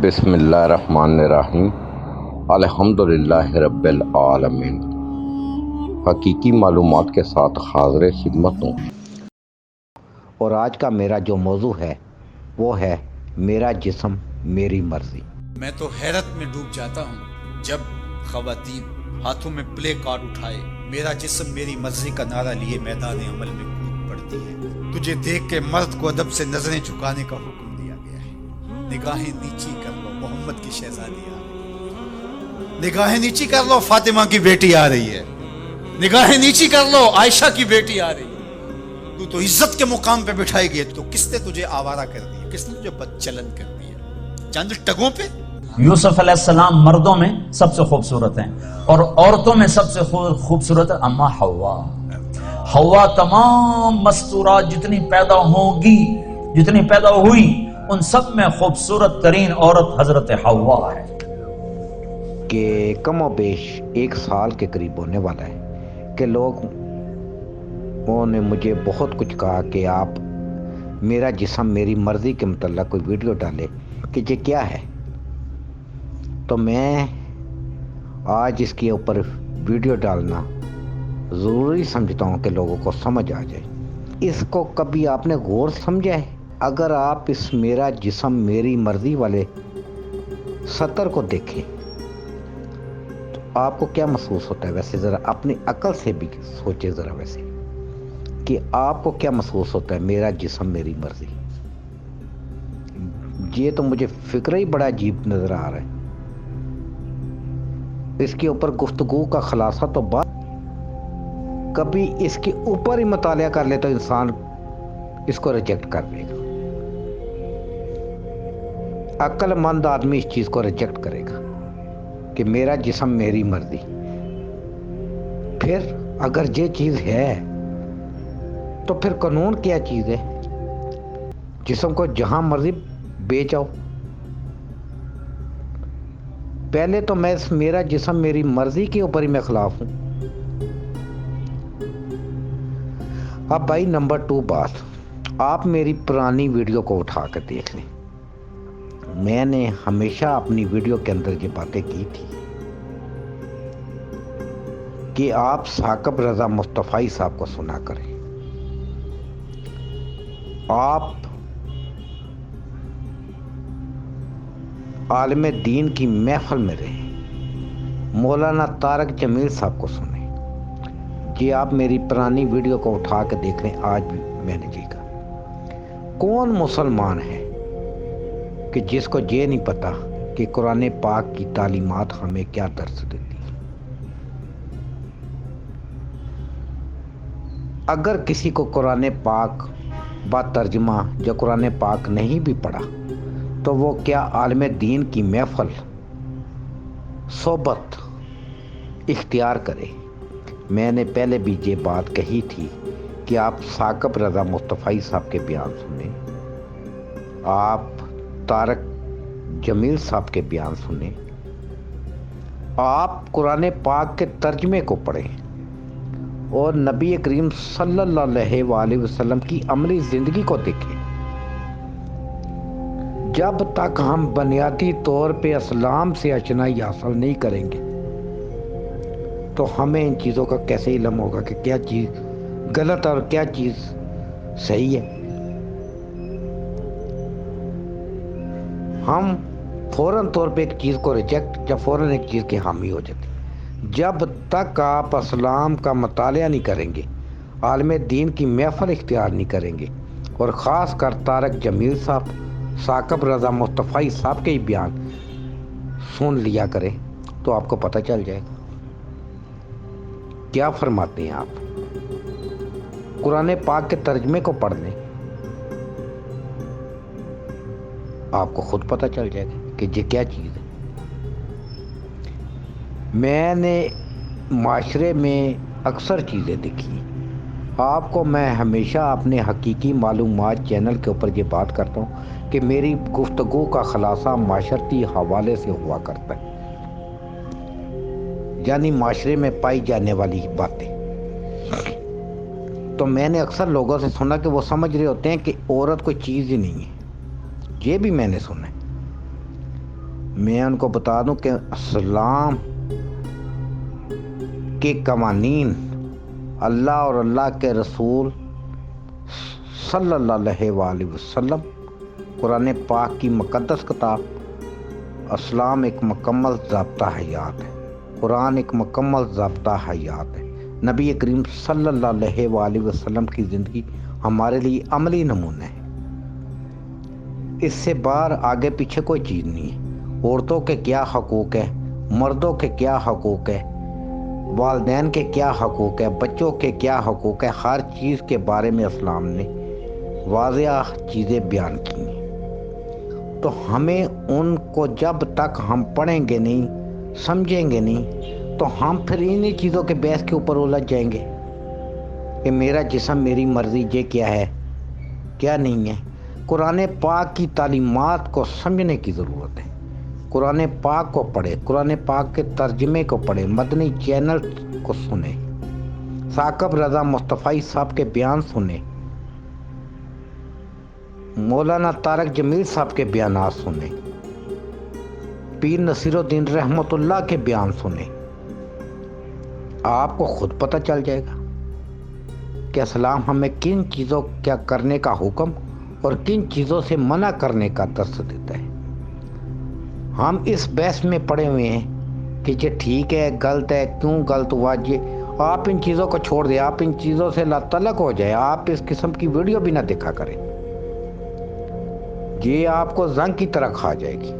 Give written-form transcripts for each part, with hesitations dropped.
بسم اللہ الرحمن الرحیم الحمدللہ رب العالمین۔ حقیقی معلومات کے ساتھ حاضر خدمت ہوں، اور آج کا میرا جو موضوع ہے وہ ہے میرا جسم میری مرضی۔ میں تو حیرت میں ڈوب جاتا ہوں جب خواتین ہاتھوں میں پلے کارڈ اٹھائے میرا جسم میری مرضی کا نعرہ لیے میدان عمل میں کود پڑتی ہے۔ تجھے دیکھ کے مرد کو ادب سے نظریں جھکانے کا حکم دیا گیا ہے۔ نگاہیں نیچی کر لو، محمد کی شہزادی آ رہی ہے۔ نگاہیں نیچی کر لو، فاطمہ کی بیٹی آ رہی ہے۔ نگاہیں نیچی کر لو، عائشہ کی بیٹی آ رہی ہے۔ تو عزت کے مقام پہ بٹھائی گئی، تو کس نے تجھے آوارہ کر دیا؟ کس نے تجھے بدچلن کر دیا؟ چند ٹگوں پہ؟ یوسف علیہ السلام مردوں میں سب سے خوبصورت ہیں، اور عورتوں میں سب سے خوبصورت ہے اما حوا۔ حوا تمام مستورات جتنی پیدا ہوگی، جتنی پیدا ہوئی، ان سب میں خوبصورت ترین عورت حضرت حوا ہے۔ کہ کم و بیش 1 سال کے قریب ہونے والا ہے کہ لوگوں نے مجھے بہت کچھ کہا کہ آپ میرا جسم میری مرضی کے متعلق کوئی ویڈیو ڈالے کہ یہ کیا ہے، تو میں آج اس کے اوپر ویڈیو ڈالنا ضروری سمجھتا ہوں کہ لوگوں کو سمجھ آ جائے۔ اس کو کبھی آپ نے غور سمجھا ہے؟ اگر آپ اس میرا جسم میری مرضی والے سطر کو دیکھیں تو آپ کو کیا محسوس ہوتا ہے؟ ویسے ذرا اپنی عقل سے بھی سوچے ذرا، ویسے کہ آپ کو کیا محسوس ہوتا ہے میرا جسم میری مرضی؟ یہ تو مجھے فکر ہی بڑا عجیب نظر آ رہا ہے۔ اس کے اوپر گفتگو کا خلاصہ تو بعد، کبھی اس کے اوپر ہی مطالعہ کر لے تو انسان اس کو ریجیکٹ کر دے گا۔ عقل مند آدمی اس چیز کو ریجیکٹ کرے گا کہ میرا جسم میری مرضی۔ پھر اگر یہ چیز ہے تو پھر قانون کیا چیز ہے؟ جسم کو جہاں مرضی بیچ آؤ۔ پہلے تو میں اس میرا جسم میری مرضی کے اوپر ہی میں خلاف ہوں۔ اب بھائی نمبر 2 بات، آپ میری پرانی ویڈیو کو اٹھا کر دیکھ لیں۔ میں نے ہمیشہ اپنی ویڈیو کے اندر یہ باتیں کی تھی کہ آپ ثاقب رضا مصطفی صاحب کو سنا کریں، آپ عالم دین کی محفل میں رہیں، مولانا طارق جمیل صاحب کو سنیں۔ یہ آپ میری پرانی ویڈیو کو اٹھا کے دیکھ لیں، آج بھی میں نے یہ کہا۔ کون مسلمان ہے کہ جس کو یہ نہیں پتا کہ قرآن پاک کی تعلیمات ہمیں کیا درس دیتی ہے؟ اگر کسی کو قرآن پاک با ترجمہ جو قرآن پاک نہیں بھی پڑھا تو وہ کیا عالم دین کی محفل صحبت اختیار کرے؟ میں نے پہلے بھی یہ بات کہی تھی کہ آپ ثاقب رضا مصطفی صاحب کے بیان سنیں، آپ طارق جمیل صاحب کے بیان سنیں، آپ قرآن پاک کے ترجمے کو پڑھیں اور نبی کریم صلی اللہ علیہ وآلہ وسلم کی عملی زندگی کو دیکھیں۔ جب تک ہم بنیادی طور پہ اسلام سے اشنائی حاصل نہیں کریں گے تو ہمیں ان چیزوں کا کیسے علم ہوگا کہ کیا چیز غلط اور کیا چیز صحیح ہے؟ ہم فوراً طور پہ ایک چیز کو ریجیکٹ یا فوراً ایک چیز کے حامی ہو جاتے ہیں۔ جب تک آپ اسلام کا مطالعہ نہیں کریں گے، عالم دین کی محفل اختیار نہیں کریں گے، اور خاص کر طارق جمیل صاحب، ثاقب رضا مصطفی صاحب کے ہی بیان سن لیا کریں، تو آپ کو پتہ چل جائے گا کیا فرماتے ہیں آپ۔ قرآن پاک کے ترجمے کو پڑھ لیں، آپ کو خود پتہ چل جائے گا کہ یہ کیا چیز ہے۔ میں نے معاشرے میں اکثر چیزیں دیکھی، آپ کو میں ہمیشہ اپنے حقیقی معلومات چینل کے اوپر یہ بات کرتا ہوں کہ میری گفتگو کا خلاصہ معاشرتی حوالے سے ہوا کرتا ہے، یعنی معاشرے میں پائی جانے والی باتیں۔ تو میں نے اکثر لوگوں سے سنا کہ وہ سمجھ رہے ہوتے ہیں کہ عورت کوئی چیز ہی نہیں ہے، یہ بھی میں نے سنا ہے۔ میں ان کو بتا دوں کہ اسلام کے قوانین اللہ اور اللہ کے رسول صلی اللہ علیہ وآلہ وسلم، قرآن پاک کی مقدس کتاب، اسلام ایک مکمل ضابطہ حیات ہے، قرآن ایک مکمل ضابطہ حیات ہے، نبی کریم صلی اللہ علیہ وآلہ وسلم کی زندگی ہمارے لیے عملی نمونہ ہے۔ اس سے باہر آگے پیچھے کوئی چیز نہیں ہے۔ عورتوں کے کیا حقوق ہے، مردوں کے کیا حقوق ہے، والدین کے کیا حقوق ہے، بچوں کے کیا حقوق ہے، ہر چیز کے بارے میں اسلام نے واضح چیزیں بیان کی ہیں۔ تو ہمیں ان کو جب تک ہم پڑھیں گے نہیں، سمجھیں گے نہیں، تو ہم پھر انہی چیزوں کے بحث کے اوپر الجھ جائیں گے کہ میرا جسم میری مرضی، یہ کیا ہے کیا نہیں ہے۔ قرآن پاک کی تعلیمات کو سمجھنے کی ضرورت ہے۔ قرآن پاک کو پڑھے، قرآن پاک کے ترجمے کو پڑھے، مدنی چینل کو سنیں، ثاقب رضا مصطفی صاحب کے بیان سنیں، مولانا طارق جمیل صاحب کے بیانات سنیں، پیر نصیر الدین رحمت اللہ کے بیان سنیں۔ آپ کو خود پتہ چل جائے گا کہ اسلام ہمیں کن چیزوں کیا کرنے کا حکم اور کن چیزوں سے منع کرنے کا درس دیتا ہے۔ ہم اس بحث میں پڑے ہوئے ہیں کہ یہ ٹھیک ہے، غلط ہے، کیوں غلط ہوا، یہ آپ ان چیزوں کو چھوڑ دیں، آپ ان چیزوں سے لا تعلق ہو جائے، آپ اس قسم کی ویڈیو بھی نہ دیکھا کریں، یہ آپ کو زنگ کی طرح کھا جائے گی۔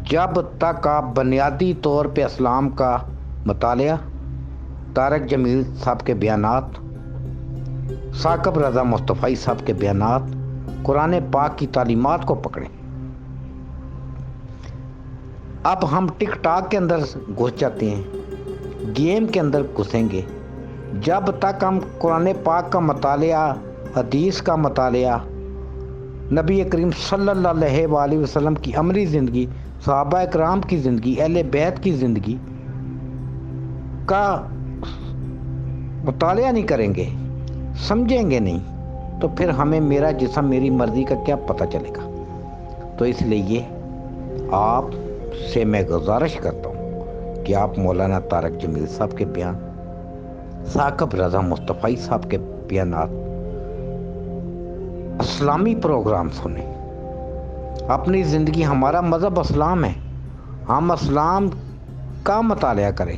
جب تک آپ بنیادی طور پہ اسلام کا مطالعہ، طارق جمیل صاحب کے بیانات، ثاقب رضا مصطفی صاحب کے بیانات، قرآن پاک کی تعلیمات کو پکڑیں۔ اب ہم ٹک ٹاک کے اندر گھس جاتے ہیں، گیم کے اندر گھسیں گے۔ جب تک ہم قرآن پاک کا مطالعہ، حدیث کا مطالعہ، نبی کریم صلی اللہ علیہ وآلہ وسلم کی عملی زندگی، صحابہ اکرام کی زندگی، اہل بیت کی زندگی کا مطالعہ نہیں کریں گے، سمجھیں گے نہیں، تو پھر ہمیں میرا جسم میری مرضی کا کیا پتہ چلے گا۔ تو اس لیے آپ سے میں گزارش کرتا ہوں کہ آپ مولانا طارق جمیل صاحب کے بیان، ثاقب رضا مصطفی صاحب کے بیانات، اسلامی پروگرام سنیں۔ اپنی زندگی، ہمارا مذہب اسلام ہے، ہم اسلام کا مطالعہ کریں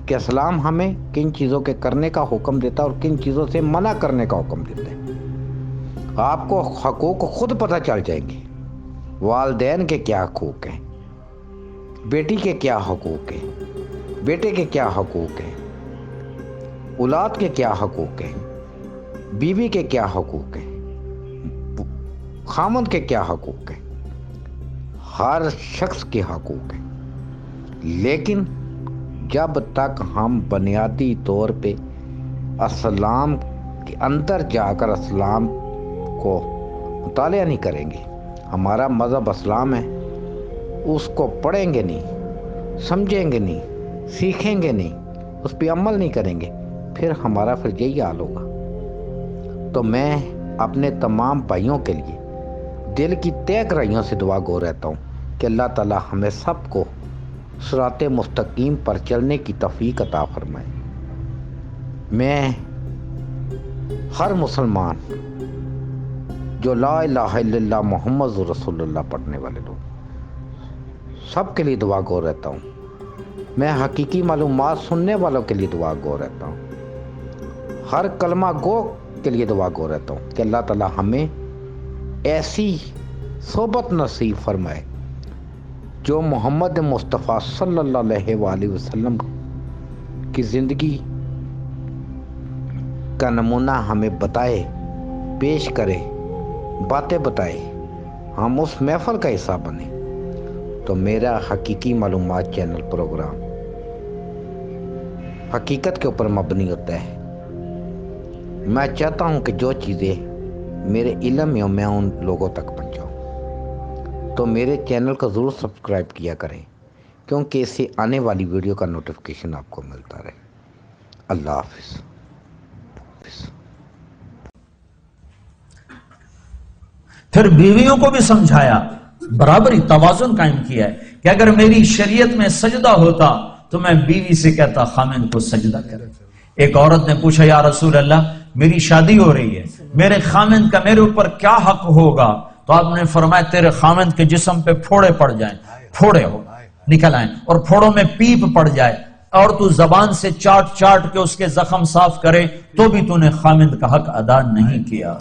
کہ اسلام ہمیں کن چیزوں کے کرنے کا حکم دیتا ہے اور کن چیزوں سے منع کرنے کا حکم دیتا ہے۔ آپ کو حقوق خود پتہ چل جائیں گے، والدین کے کیا حقوق ہیں، بیٹی کے کیا حقوق ہیں، بیٹے کے کیا حقوق ہیں، اولاد کے کیا حقوق ہیں، بیوی کے کیا حقوق ہیں، خامند کے کیا حقوق ہیں، ہر شخص کے حقوق ہیں۔ لیکن جب تک ہم بنیادی طور پہ اسلام کے اندر جا کر اسلام کو مطالعہ نہیں کریں گے، ہمارا مذہب اسلام ہے، اس کو پڑھیں گے نہیں، سمجھیں گے نہیں، سیکھیں گے نہیں، اس پہ عمل نہیں کریں گے، پھر ہمارا پھر یہی حال ہوگا۔ تو میں اپنے تمام بھائیوں کے لیے دل کی تہ گہرائیوں سے دعا گو رہتا ہوں کہ اللہ تعالی ہمیں سب کو صراط مستقیم پر چلنے کی توفیق عطا فرمائے۔ میں ہر مسلمان جو لا الہ الا اللہ محمد رسول اللہ پڑھنے والے لوگ، سب کے لیے دعا گو رہتا ہوں۔ میں حقیقی معلومات سننے والوں کے لیے دعا گو رہتا ہوں، ہر کلمہ گو کے لیے دعا گو رہتا ہوں کہ اللہ تعالی ہمیں ایسی صحبت نصیب فرمائے جو محمد مصطفیٰ صلی اللہ علیہ وآلہ وسلم کی زندگی کا نمونہ ہمیں بتائے، پیش کرے، باتیں بتائے، ہم اس محفل کا حصہ بنیں۔ تو میرا حقیقی معلومات چینل پروگرام حقیقت کے اوپر مبنی ہوتا ہے۔ میں چاہتا ہوں کہ جو چیزیں میرے علم میں ہوں میں ان لوگوں تک پہنچاؤں، تو میرے چینل کو ضرور سبسکرائب کیا کریں، کیونکہ اس سے آنے والی ویڈیو کا نوٹیفیکیشن آپ کو ملتا رہے۔ اللہ حافظ۔ پھر بیویوں کو بھی سمجھایا برابری توازن قائم کیا ہے کہ اگر میری شریعت میں سجدہ ہوتا تو میں بیوی سے کہتا خامند کو سجدہ کر. ایک عورت نے پوچھا یا رسول اللہ میری شادی ہو رہی ہے, میرے خامند کا میرے اوپر کیا حق ہوگا؟ تو آپ نے فرمایا تیرے خامند کے جسم پہ پھوڑے پڑ جائیں, پھوڑے ہو نکل آئیں اور پھوڑوں میں پیپ پڑ جائے اور تو زبان سے چاٹ چاٹ کے اس کے زخم صاف کرے تو بھی تو نے خامند کا حق ادا نہیں کیا.